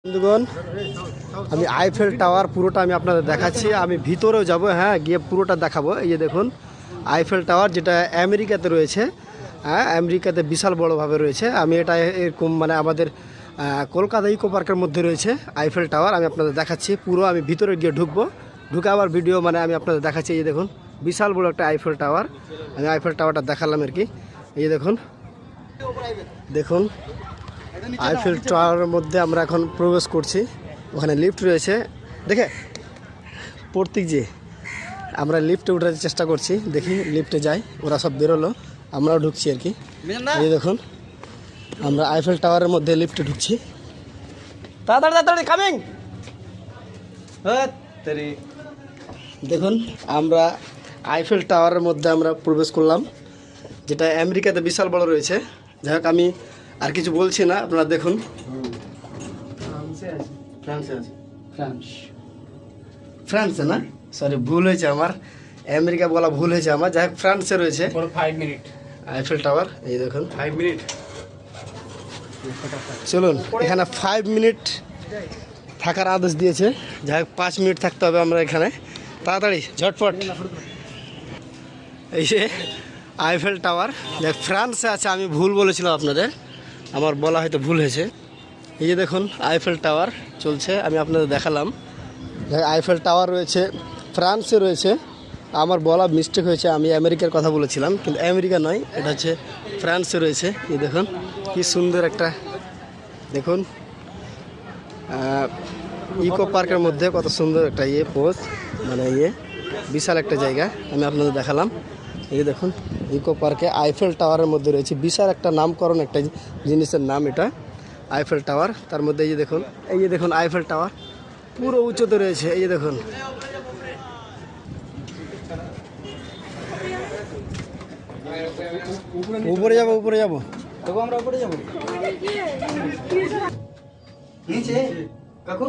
বন্ধুগণ, আমি Eiffel tower পুরোটা আমি আপনাদের দেখাচ্ছি। আমি ভিতরেও যাব, হ্যাঁ, গিয়ে পুরোটা দেখাবো। এই যে দেখুন আইফেল টাওয়ার, যেটা আমেরিকাতে রয়েছে। হ্যাঁ, আমেরিকাতে বিশাল বড়োভাবে রয়েছে। আমি এটা এরকম মানে আমাদের কলকাতা ইকো পার্কের মধ্যে রয়েছে আইফেল টাওয়ার। আমি আপনাদের দেখাচ্ছি পুরো। আমি ভিতরে গিয়ে ঢুকে আবার ভিডিও মানে আমি আপনাদের দেখাচ্ছি। এই যে দেখুন বিশাল বড়ো একটা আইফেল টাওয়ার। আমি আইফেল টাওয়ারটা দেখালাম আর কি। এই যে দেখুন দেখুন আইফেল টাওয়ারের মধ্যে আমরা এখন প্রবেশ করছি। ওখানে লিফট রয়েছে, দেখে প্রত্যেক যে আমরা লিফটে ওঠার চেষ্টা করছি। দেখি লিফটে যাই, ওরা সব বেরোলো, আমরাও ঢুকছি আর কি। এই দেখুন আমরা আইফেল টাওয়ারের মধ্যে লিফটে ঢুকছি। তাড়াতাড়ি তাড়াতাড়ি কামিং। দেখুন আমরা আইফেল টাওয়ারের মধ্যে আমরা প্রবেশ করলাম, যেটা আমেরিকাতে বিশাল বড় রয়েছে। যাই হোক আমি আর কিছু বলছি না, আপনারা দেখুন। ফ্রান্সে না, সরি ভুল হয়েছে আমার, আমেরিকা বলা ভুল হয়েছে আমার। যাই হোক ফ্রান্সে রয়েছে 5 মিনিট আইফেল টাওয়ার। এই দেখুন 5 মিনিট। চলুন, এখানে 5 মিনিট থাকার আদেশ দিয়েছে। যাই হোক 5 মিনিট থাকতে হবে আমরা এখানে, তাড়াতাড়ি ঝটপট। এই যে আইফেল টাওয়ার, দেখ ফ্রান্সে আছে, আমি ভুল বলেছিলাম আপনাদের, আমার বলা হয়তো ভুল হয়েছে। এই যে দেখুন আইফেল টাওয়ার চলছে, আমি আপনাদের দেখালাম। আইফেল টাওয়ার রয়েছে ফ্রান্সে রয়েছে, আমার বলা মিস্টেক হয়েছে, আমি আমেরিকার কথা বলেছিলাম, কিন্তু আমেরিকা নয়, এটা হচ্ছে ফ্রান্সে রয়েছে। এই দেখুন কি সুন্দর একটা, দেখুন ইকো পার্কের মধ্যে কত সুন্দর একটা পোস্ট, মানে বিশাল একটা জায়গা আমি আপনাদের দেখালাম। এই দেখুন ইকো পার্কে আইফেল টাওয়ারের মধ্যে রয়েছে বিশাল একটা নামকরণ একটা জিনিসের নাম এটা আইফেল টাওয়ার। তার মধ্যে এই যে দেখুন আইফেল টাওয়ার পুরো উঁচুতে রয়েছে। এই যে দেখুন উপরে যাব তবু আমরা উপরে যাব নিচে কাকু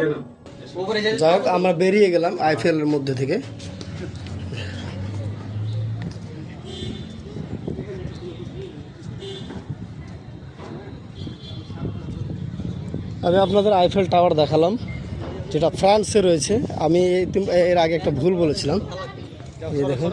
উপরে যাই। যাই হোক আমরা বেরিয়ে গেলাম আইফেলের মধ্যে থেকে। আমি আপনাদের আইফেল টাওয়ার দেখালাম, যেটা ফ্রান্সে রয়েছে। আমি এর আগে একটা ভুল বলেছিলাম। এই দেখুন